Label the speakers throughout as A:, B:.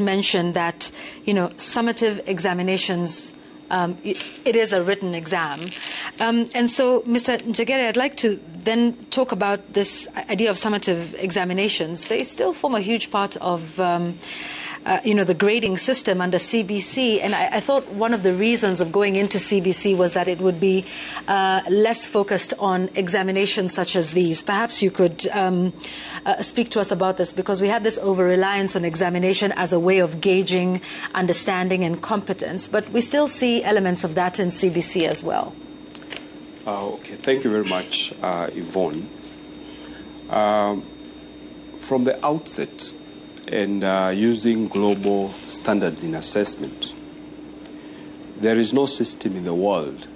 A: mentioned that, summative examinations, it is a written exam. And so, Mr. Njegere, I'd like to then talk about this idea of summative examinations. They still form a huge part of the grading system under CBC, and I thought one of the reasons of going into CBC was that it would be less focused on examinations such as these. Perhaps you could speak to us about this, because we had this over-reliance on examination as a way of gauging understanding and competence, but we still see elements of that in CBC as well.
B: Okay, thank you very much, Yvonne. From the outset, and using global standards in assessment, there is no system in the world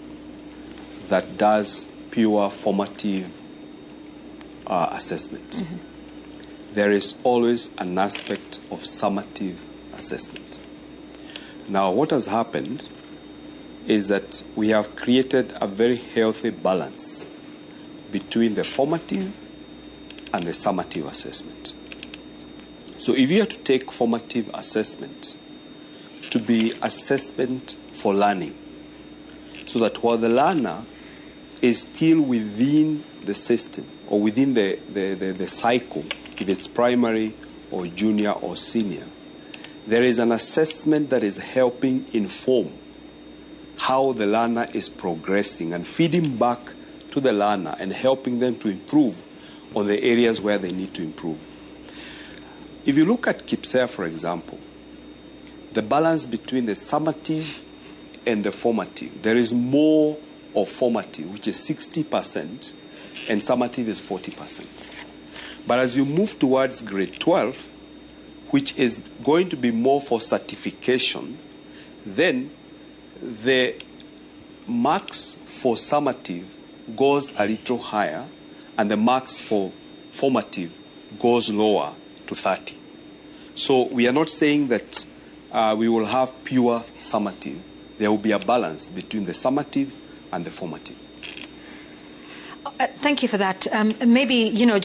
B: that does pure formative assessment. Mm-hmm. There is always an aspect of summative assessment. Now, what has happened is that we have created a very healthy balance between the formative and the summative assessment. So if you are to take formative assessment to be assessment for learning, so that while the learner is still within the system or within the cycle, if it's primary or junior or senior, there is an assessment that is helping inform how the learner is progressing and feeding back to the learner and helping them to improve on the areas where they need to improve. If you look at KIPSEA, for example, the balance between the summative and the formative, there is more of formative, which is 60%, and summative is 40%. But as you move towards grade 12, which is going to be more for certification, then the marks for summative goes a little higher, and the marks for formative goes lower to 30. So we are not saying that we will have pure summative. There will be a balance between the summative and the formative.
A: Thank you for that. Maybe,